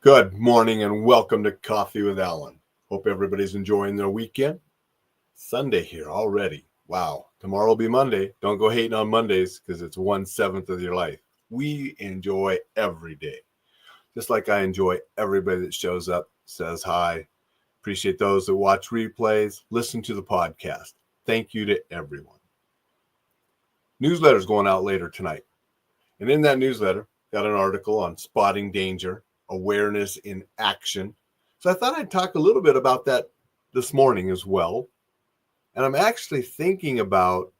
Good morning and welcome to Coffee with Alain. Hope everybody's enjoying their weekend. Sunday here already. Wow. Tomorrow will be Monday. Don't go hating on Mondays because it's 1/7 of your life. We enjoy every day. Just like I enjoy everybody that shows up, says hi. Appreciate those that watch replays, listen to the podcast. Thank you to everyone. Newsletter's going out later tonight. And in that newsletter, got an article on spotting danger, awareness in action. So I thought I'd talk a little bit about that this morning as well. And I'm actually thinking about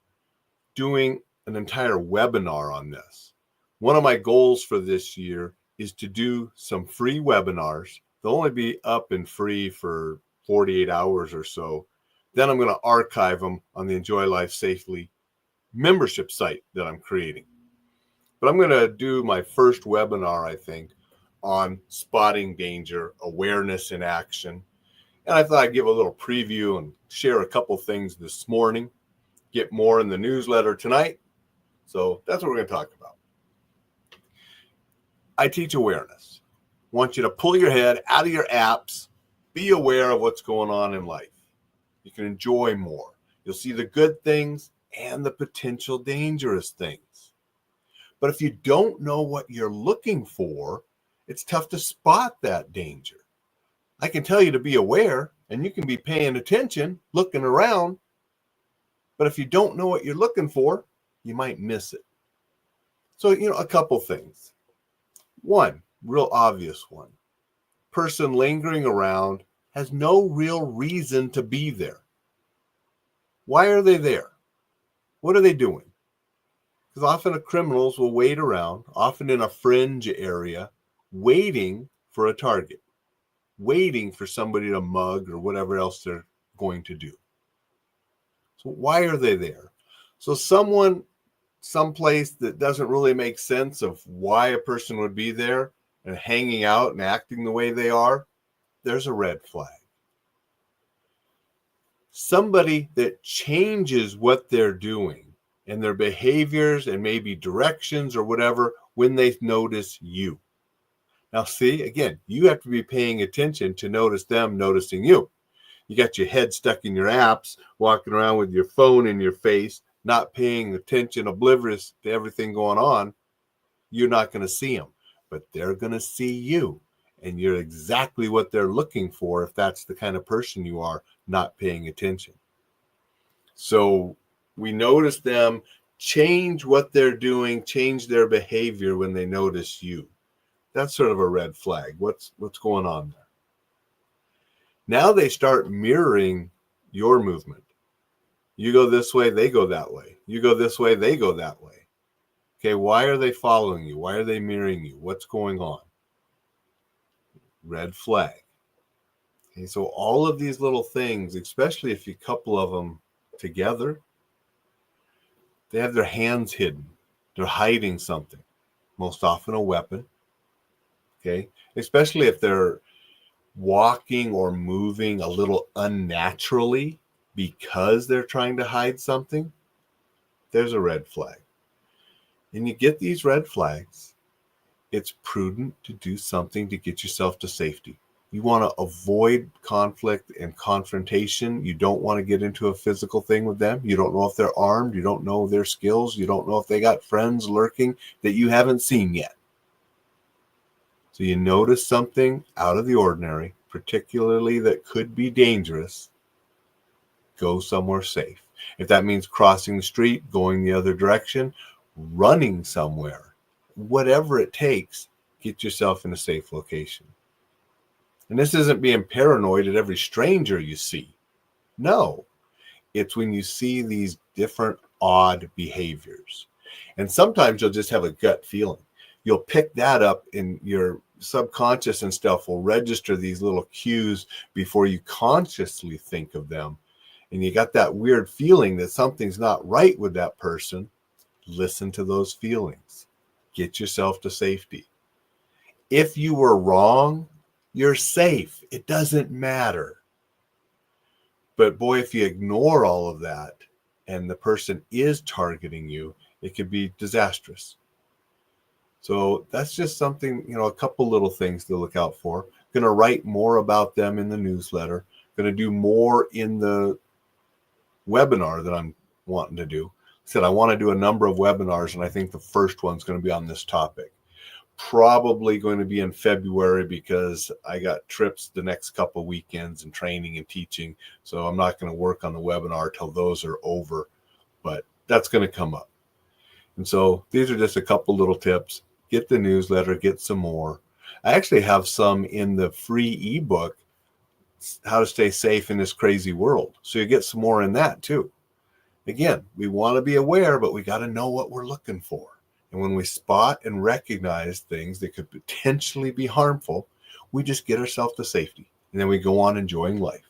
doing an entire webinar on this. One of my goals for this year is to do some free webinars. They'll only be up and free for 48 hours or so. Then I'm going to archive them on the Enjoy Life Safely membership site that I'm creating. But I'm going to do my first webinar, I think, on spotting danger, awareness in action. And I thought I'd give a little preview and share a couple things this morning, get more in the newsletter tonight. So that's what we're going to talk about. I teach awareness. I want you to pull your head out of your apps, be aware of what's going on in life. You can enjoy more. You'll see the good things and the potential dangerous things. But if you don't know what you're looking for, it's tough to spot that danger. I can tell you to be aware, and you can be paying attention, looking around. But if you don't know what you're looking for, you might miss it. So, a couple things. One, real obvious one. Person lingering around has no real reason to be there. Why are they there? What are they doing? Because often criminals will wait around, often in a fringe area, waiting for a target, waiting for somebody to mug or whatever else they're going to do. So why are they there? So someplace that doesn't really make sense of why a person would be there and hanging out and acting the way they are, there's a red flag. Somebody that changes what they're doing and their behaviors and maybe directions or whatever when they notice you. Now, see, again, you have to be paying attention to notice them noticing you. You got your head stuck in your apps, walking around with your phone in your face, not paying attention, oblivious to everything going on. You're not going to see them, but they're going to see you. And you're exactly what they're looking for if that's the kind of person you are, not paying attention. So we notice them change what they're doing, change their behavior when they notice you. That's sort of a red flag. What's going on there? Now they start mirroring your movement. You go this way, they go that way. You go this way, they go that way. Okay, why are they following you? Why are they mirroring you? What's going on? Red flag. Okay, so all of these little things, especially if you couple of them together, they have their hands hidden. They're hiding something, most often a weapon. Okay, especially if they're walking or moving a little unnaturally because they're trying to hide something, there's a red flag. And you get these red flags, it's prudent to do something to get yourself to safety. You want to avoid conflict and confrontation. You don't want to get into a physical thing with them. You don't know if they're armed. You don't know their skills. You don't know if they got friends lurking that you haven't seen yet. So you notice something out of the ordinary, particularly that could be dangerous, go somewhere safe. If that means crossing the street, going the other direction, running somewhere, whatever it takes, get yourself in a safe location. And this isn't being paranoid at every stranger you see. No, it's when you see these different odd behaviors. And sometimes you'll just have a gut feeling. You'll pick that up in your subconscious and stuff will register these little cues before you consciously think of them. And you got that weird feeling that something's not right with that person. Listen to those feelings. Get yourself to safety. If you were wrong, you're safe. It doesn't matter. But boy, if you ignore all of that and the person is targeting you, it could be disastrous. So that's just something, a couple little things to look out for. Going to write more about them in the newsletter. Going to do more in the webinar that I'm wanting to do. I said I want to do a number of webinars, and I think the first one's going to be on this topic. Probably going to be in February because I got trips the next couple weekends and training and teaching. So I'm not going to work on the webinar till those are over, but that's going to come up. And so these are just a couple little tips. Get the newsletter, get some more. I actually have some in the free ebook, How to Stay Safe in This Crazy World. So you get some more in that too. Again, we want to be aware, but we got to know what we're looking for. And when we spot and recognize things that could potentially be harmful, we just get ourselves to safety. And then we go on enjoying life.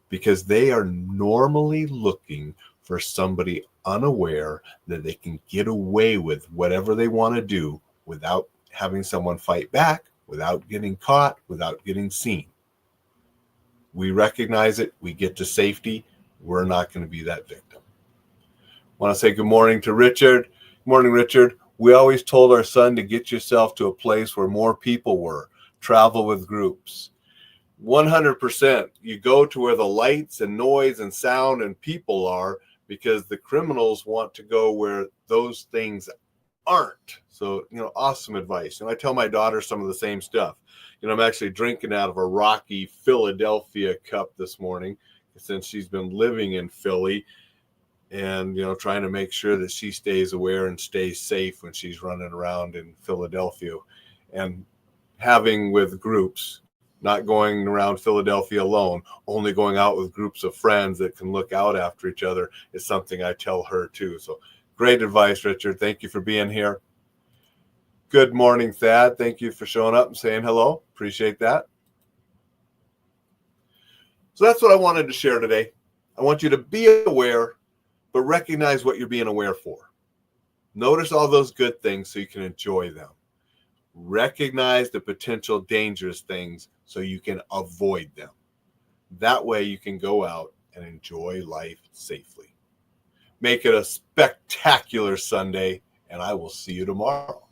Because they are normally looking for somebody unaware that they can get away with whatever they want to do without having someone fight back, without getting caught, without getting seen. We recognize it. We get to safety. We're not going to be that victim. I want to say good morning to Richard. Good morning, Richard. We always told our son to get yourself to a place where more people were. Travel with groups. 100%. You go to where the lights and noise and sound and people are, because the criminals want to go where those things aren't. So, awesome advice. I tell my daughter some of the same stuff. I'm actually drinking out of a Rocky Philadelphia cup this morning since she's been living in Philly, and, trying to make sure that she stays aware and stays safe when she's running around in Philadelphia. And having with groups, not going around Philadelphia alone, only going out with groups of friends that can look out after each other is something I tell her too. So great advice, Richard. Thank you for being here. Good morning, Thad. Thank you for showing up and saying hello. Appreciate that. So that's what I wanted to share today. I want you to be aware, but recognize what you're being aware for. Notice all those good things so you can enjoy them. Recognize the potential dangerous things so you can avoid them. That way you can go out and enjoy life safely. Make it a spectacular Sunday, and I will see you tomorrow.